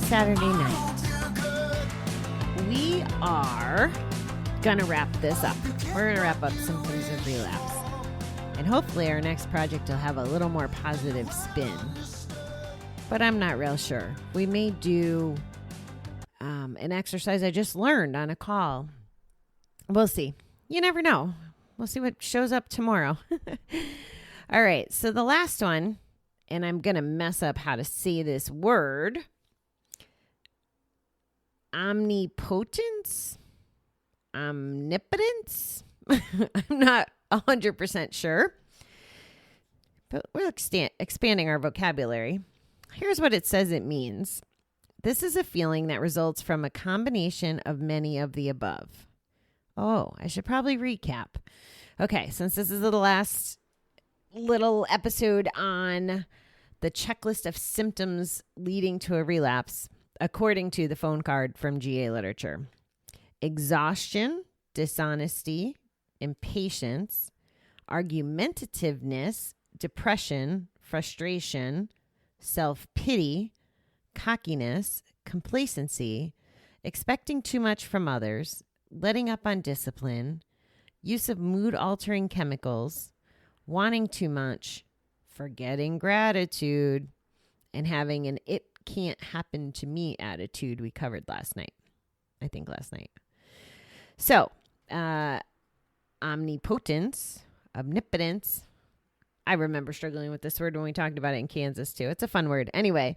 Saturday night. We are going to wrap this up. We're going to wrap up Symptoms of Relapse. And hopefully our next project will have a little more positive spin. But I'm not real sure. We may do an exercise I just learned on a call. We'll see. You never know. We'll see what shows up tomorrow. All right. So the last one, and I'm going to mess up how to say this word. Omnipotence? Omnipotence? I'm not 100% sure. But we're expanding our vocabulary. Here's what it says it means. This is a feeling that results from a combination of many of the above. Oh, I should probably recap. Okay, since this is the last little episode on the checklist of symptoms leading to a relapse, according to the phone card from GA Literature. Exhaustion, dishonesty, impatience, argumentativeness, depression, frustration, self-pity, cockiness, complacency, expecting too much from others, letting up on discipline, use of mood-altering chemicals, wanting too much, forgetting gratitude, and having an it can't happen to me attitude we covered last night. So, omnipotence, omnipotence. I remember struggling with this word when we talked about it in Kansas too. It's a fun word. Anyway,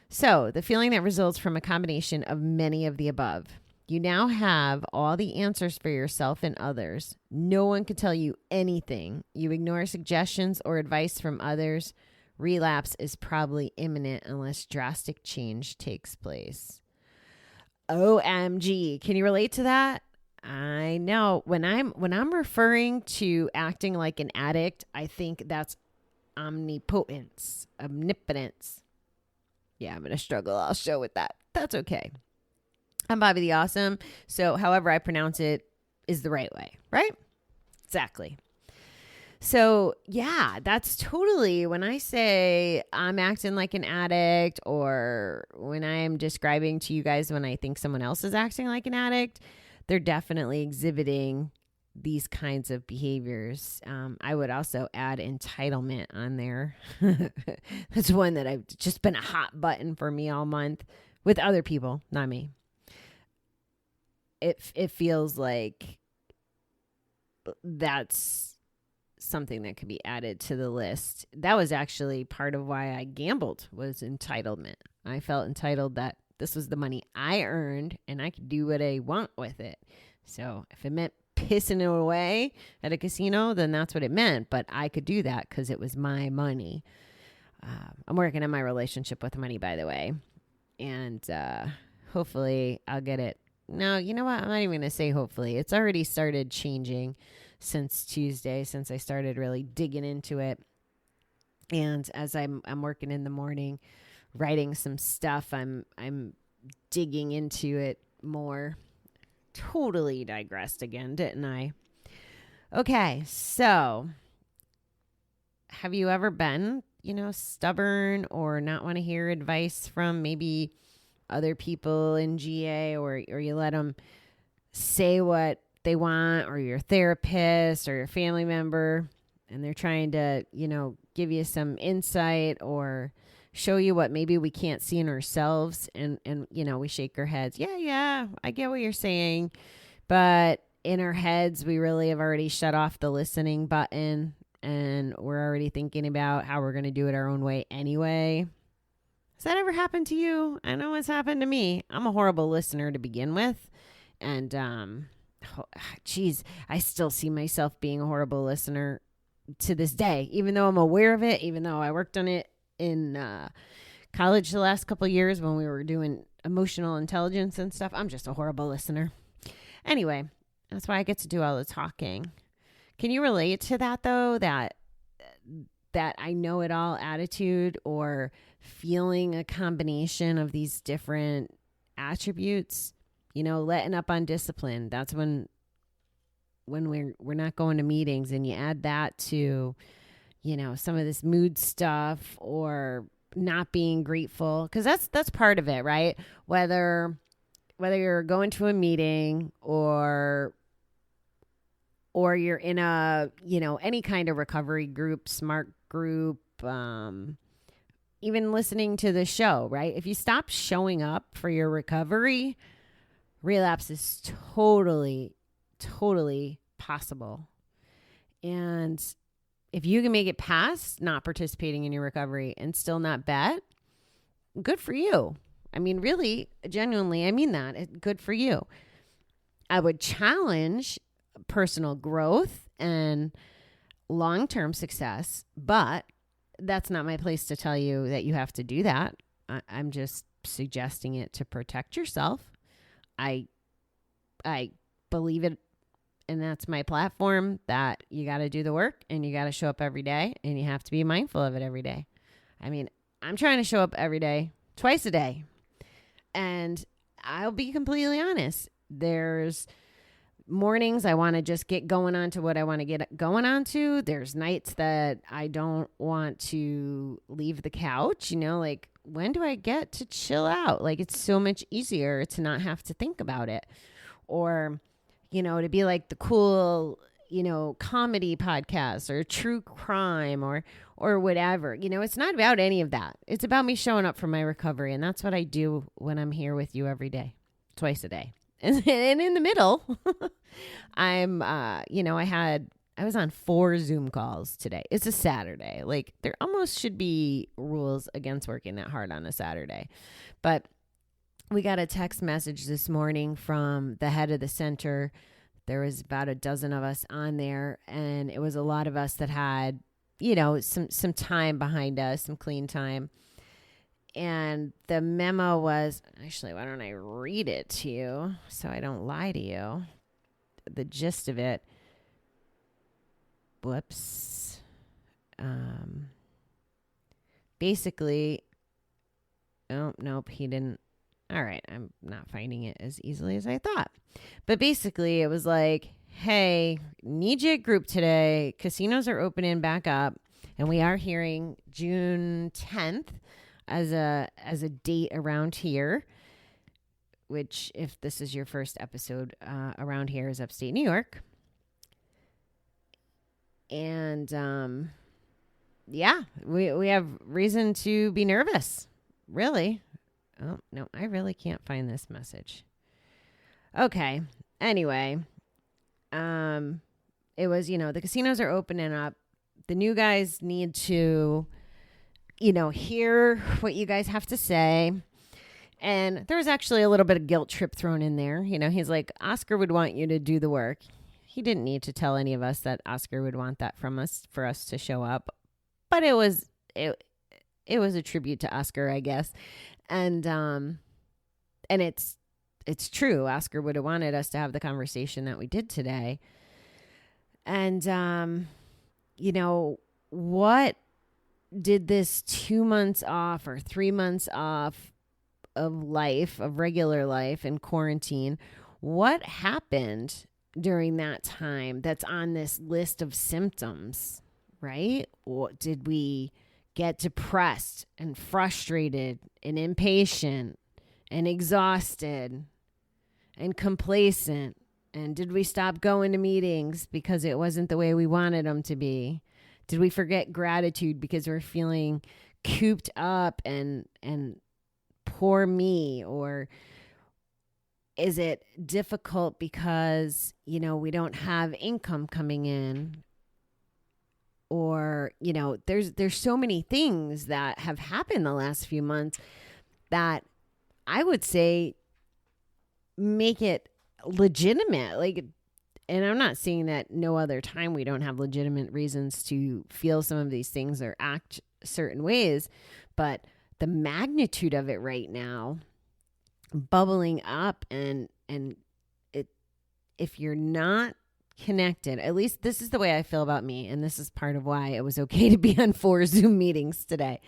so the feeling that results from a combination of many of the above. You now have all the answers for yourself and others. No one can tell you anything. You ignore suggestions or advice from others. Relapse is probably imminent unless drastic change takes place. OMG. Can you relate to that? I know when I'm referring to acting like an addict, I think that's omnipotence, omnipotence. Yeah, I'm going to struggle. I'll show with that. That's okay. I'm Bobby the Awesome. So however I pronounce it is the right way, right? Exactly. So yeah, that's totally when I say I'm acting like an addict, or when I am describing to you guys when I think someone else is acting like an addict, they're definitely exhibiting these kinds of behaviors. I would also add entitlement on there. That's one that I've just been a hot button for me all month with other people, not me. It feels like that's something that could be added to the list. That was actually part of why I gambled, was entitlement. I felt entitled that this was the money I earned and I could do what I want with it. So if it meant pissing it away at a casino, then that's what it meant. But I could do that because it was my money. I'm working on my relationship with money, by the way. And hopefully I'll get it. No, you know what? I'm not even going to say hopefully. It's already started changing since Tuesday, since I started really digging into it. And as I'm working in the morning, writing some stuff, I'm digging into it more. Totally digressed again, didn't I? Okay, so have you ever been, stubborn or not want to hear advice from maybe other people in GA, or you let them say what they want, or your therapist or your family member, and they're trying to, give you some insight or show you what maybe we can't see in ourselves, and we shake our heads. Yeah, I get what you're saying. But in our heads, we really have already shut off the listening button, and we're already thinking about how we're going to do it our own way anyway. Has that ever happened to you? I know it's happened to me. I'm a horrible listener to begin with. And, I still see myself being a horrible listener to this day, even though I'm aware of it, even though I worked on it in college the last couple of years when we were doing emotional intelligence and stuff. I'm just a horrible listener. Anyway, that's why I get to do all the talking. Can you relate to that, though, that I know it all attitude, or feeling a combination of these different attributes? Letting up on discipline. That's when we're not going to meetings, and you add that to, some of this mood stuff, or not being grateful, because that's part of it, right? Whether you're going to a meeting or you're in a, any kind of recovery group, smart group, even listening to the show, right? If you stop showing up for your recovery, relapse is totally, totally possible. And if you can make it past not participating in your recovery and still not bet, good for you. I mean, really, genuinely, I mean that. Good for you. I would challenge personal growth and long-term success, but that's not my place to tell you that you have to do that. I'm just suggesting it to protect yourself. I believe it, and that's my platform, that you got to do the work and you got to show up every day and you have to be mindful of it every day. I mean, I'm trying to show up every day, twice a day. And I'll be completely honest. There's mornings I want to just get going on to what I want to get going on to. There's nights that I don't want to leave the couch, like, when do I get to chill out? Like, it's so much easier to not have to think about it. Or, to be like the cool, comedy podcast or true crime or whatever. It's not about any of that. It's about me showing up for my recovery. And that's what I do when I'm here with you every day, twice a day. And in the middle, I was on 4 Zoom calls today. It's a Saturday. Like, there almost should be rules against working that hard on a Saturday. But we got a text message this morning from the head of the center. There was about a dozen of us on there, and it was a lot of us that had, some time behind us, some clean time. And the memo was, actually, why don't I read it to you so I don't lie to you? The gist of it. Whoops. Basically, oh, nope, he didn't. All right, I'm not finding it as easily as I thought. But basically, it was like, hey, need you at group today. Casinos are opening back up, and we are hearing June 10th as a date around here, which, if this is your first episode around here, is upstate New York. And we have reason to be nervous, really. Oh, no, I really can't find this message. Okay. Anyway, it was, the casinos are opening up. The new guys need to, hear what you guys have to say. And there's actually a little bit of guilt trip thrown in there. He's like, Oscar would want you to do the work. He didn't need to tell any of us that Oscar would want that from us for us to show up. But it was a tribute to Oscar, I guess. And it's true. Oscar would have wanted us to have the conversation that we did today. And, what did this 2 months off or 3 months off of life, of regular life in quarantine, what happened during that time that's on this list of symptoms, right? Did we get depressed and frustrated and impatient and exhausted and complacent? And did we stop going to meetings because it wasn't the way we wanted them to be? Did we forget gratitude because we're feeling cooped up and poor me? Or is it difficult because, we don't have income coming in? Or, there's so many things that have happened the last few months that I would say make it legitimate. Like, and I'm not saying that no other time we don't have legitimate reasons to feel some of these things or act certain ways, but the magnitude of it right now, bubbling up, and if you're not connected, at least this is the way I feel about me, and this is part of why it was okay to be on 4 Zoom meetings today,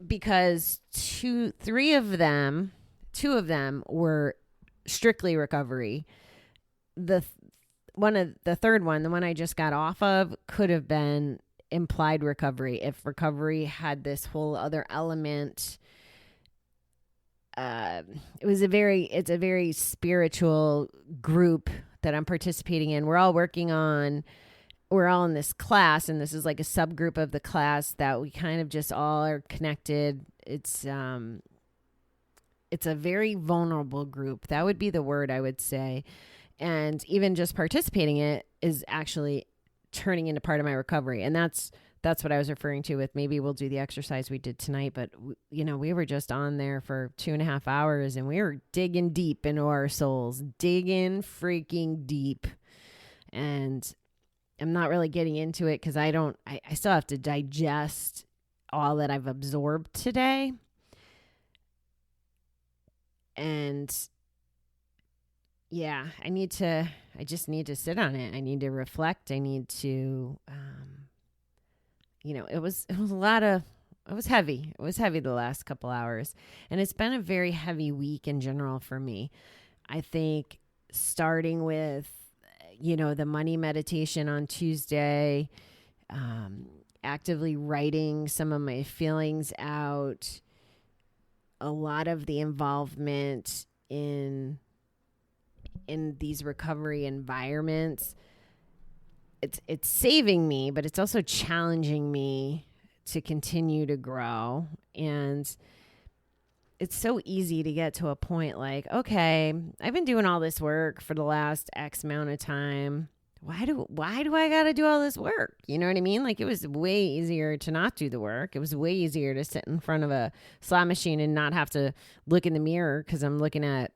because 2 of them were strictly recovery. The third one, the one I just got off of, could have been implied recovery. If recovery had this whole other element, it's a very spiritual group that I'm participating in. We're all in this class, and this is like a subgroup of the class that we kind of just all are connected. It's a very vulnerable group. That would be the word I would say. And even just participating in it is actually turning into part of my recovery. And that's what I was referring to with maybe we'll do the exercise we did tonight. But, we were just on there for 2.5 hours and we were digging deep into our souls, digging freaking deep. And I'm not really getting into it because I still have to digest all that I've absorbed today. And yeah, I just need to sit on it. I need to reflect. I need to, it was heavy. It was heavy the last couple hours, and it's been a very heavy week in general for me. I think starting with, the money meditation on Tuesday, actively writing some of my feelings out, a lot of the involvement in these recovery environments, it's saving me, but it's also challenging me to continue to grow. And it's so easy to get to a point like, okay, I've been doing all this work for the last X amount of time. Why do I got to do all this work? You know what I mean? Like, it was way easier to not do the work. It was way easier to sit in front of a slot machine and not have to look in the mirror because I'm looking at,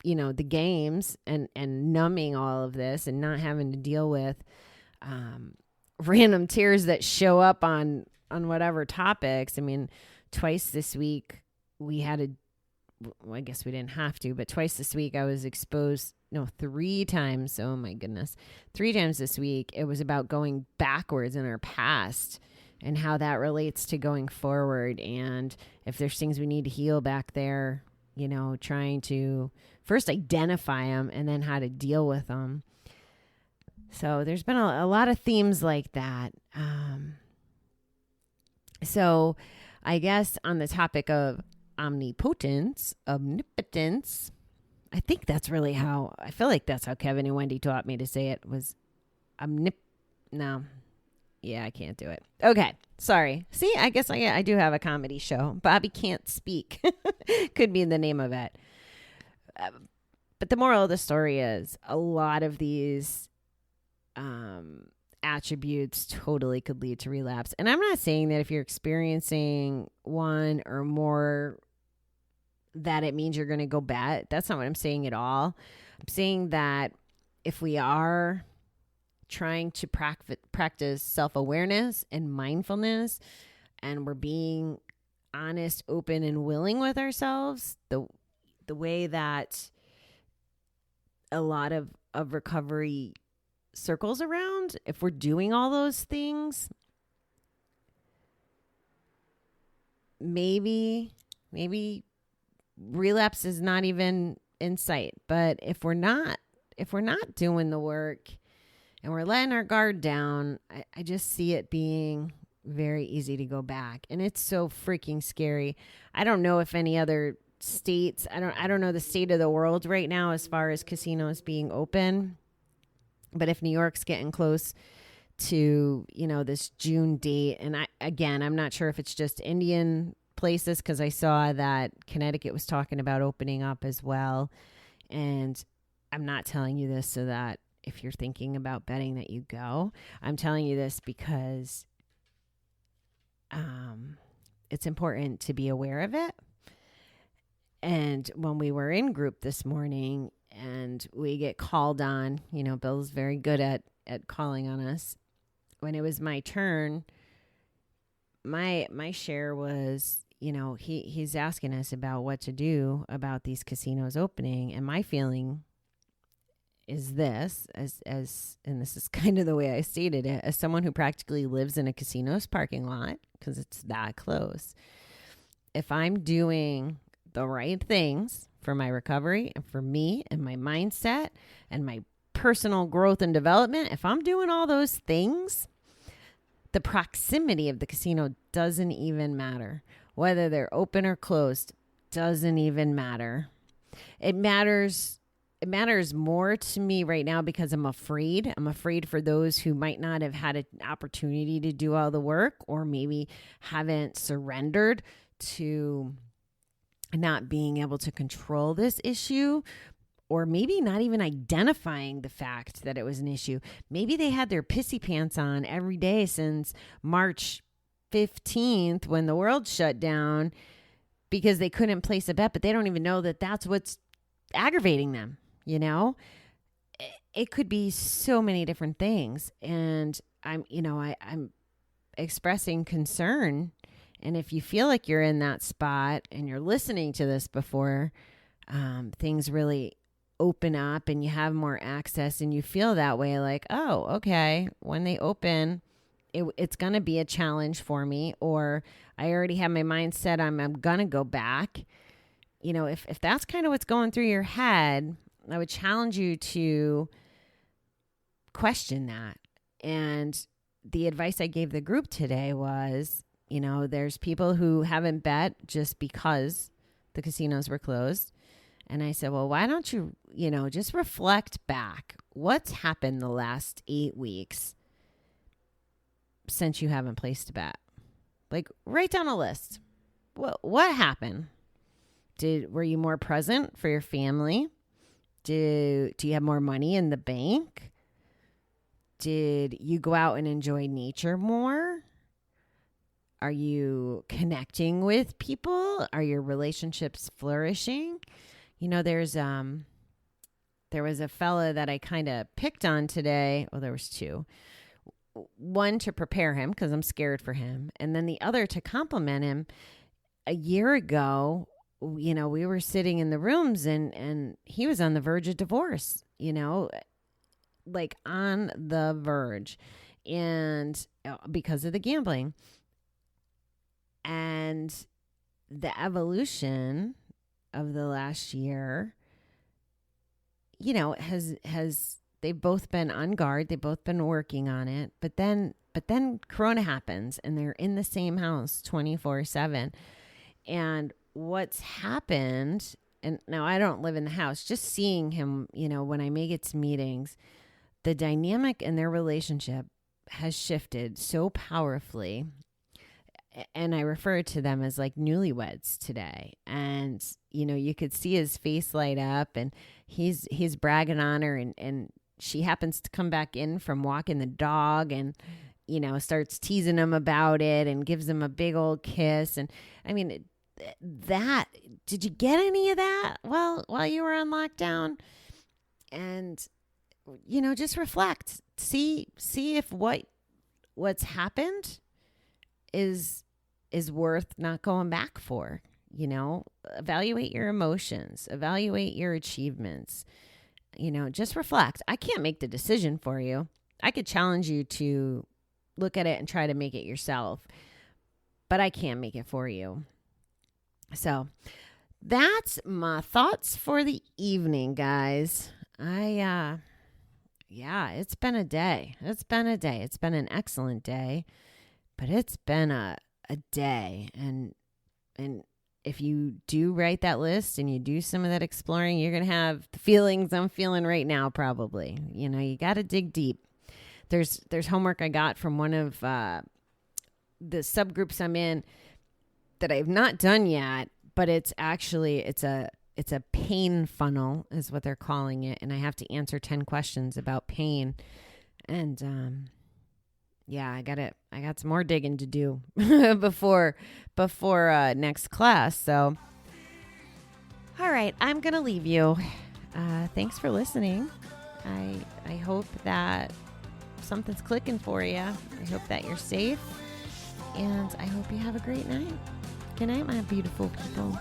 the games and numbing all of this and not having to deal with random tears that show up on whatever topics. I mean, twice this week we had I guess we didn't have to, but twice this week I was exposed, 3 times. Oh my goodness. 3 times this week. It was about going backwards in our past and how that relates to going forward. And if there's things we need to heal back there, trying to first identify them and then how to deal with them. So there's been a lot of themes like that. So I guess on the topic of omnipotence, I think that's really I feel like that's how Kevin and Wendy taught me to say it, was no. Yeah, I can't do it. Okay. Sorry. See, I guess I do have a comedy show. Bobby Can't Speak. Could be the name of it. But the moral of the story is a lot of these attributes totally could lead to relapse. And I'm not saying that if you're experiencing one or more that it means you're going to go bad. That's not what I'm saying at all. I'm saying that if we are trying to practice self-awareness and mindfulness, and we're being honest, open, and willing with ourselves, the way that a lot of recovery circles around, if we're doing all those things, maybe relapse is not even in sight. But if we're not doing the work and we're letting our guard down, I just see it being very easy to go back. And it's so freaking scary. I don't know if any other states, I don't know the state of the world right now as far as casinos being open. But if New York's getting close to, this June date, and I'm not sure if it's just Indian places, because I saw that Connecticut was talking about opening up as well. And I'm not telling you this so that if you're thinking about betting that you go, I'm telling you this because it's important to be aware of it. And when we were in group this morning and we get called on, Bill's very good at calling on us. When it was my turn, my share was, he's asking us about what to do about these casinos opening. And my feeling is this, and this is kind of the way I stated it, as someone who practically lives in a casino's parking lot, because it's that close. If I'm doing the right things for my recovery and for me and my mindset and my personal growth and development, if I'm doing all those things, The proximity of the casino doesn't even matter. Whether they're open or closed doesn't even matter. It matters more to me right now because I'm afraid. I'm afraid for those who might not have had an opportunity to do all the work, or maybe haven't surrendered to not being able to control this issue, or maybe not even identifying the fact that it was an issue. Maybe they had their pissy pants on every day since March 15th when the world shut down because they couldn't place a bet, but they don't even know that that's what's aggravating them. You know, it could be so many different things. And I'm expressing concern. And if you feel like you're in that spot and you're listening to this before things really open up and you have more access and you feel that way, like, oh, okay, when they open, it's going to be a challenge for me, or I already have my mind set I'm going to go back. You know, if that's kind of what's going through your head, I would challenge you to question that. And the advice I gave the group today was, you know, there's people who haven't bet just because the casinos were closed. And I said, well, why don't you, just reflect back. What's happened the last 8 weeks since you haven't placed a bet? Like, write down a list. What happened? Were you more present for your family? Do you have more money in the bank? Did you go out and enjoy nature more? Are you connecting with people? Are your relationships flourishing? You know, there was a fella that I kind of picked on today. Well, there was two. One to prepare him because I'm scared for him. And then the other to compliment him. A year ago, we were sitting in the rooms and he was on the verge of divorce, like on the verge, and because of the gambling. And the evolution of the last year, they've both been on guard. They've both been working on it. But then Corona happens and they're in the same house 24/7. And what's happened, and now I don't live in the house, just seeing him, when I make it to meetings, the dynamic in their relationship has shifted so powerfully. And I refer to them as like newlyweds today. And, you could see his face light up and he's bragging on her and she happens to come back in from walking the dog and, starts teasing him about it and gives him a big old kiss. And I mean, did you get any of that while you were on lockdown? And, just reflect, see if what's happened is worth not going back for. Evaluate your emotions, evaluate your achievements, just reflect. I can't make the decision for you. I could challenge you to look at it and try to make it yourself, but I can't make it for you. So that's my thoughts for the evening, guys. It's been a day. It's been an excellent day, but it's been a day. And if you do write that list and you do some of that exploring, you're going to have the feelings I'm feeling right now, probably. You got to dig deep. There's homework I got from one of the subgroups I'm in that I've not done yet, but it's a pain funnel is what they're calling it. And I have to answer 10 questions about pain. And, I got some more digging to do before next class. So, all right, I'm going to leave you. Thanks for listening. I hope that something's clicking for you. I hope that you're safe, and I hope you have a great night. Good night, my beautiful people.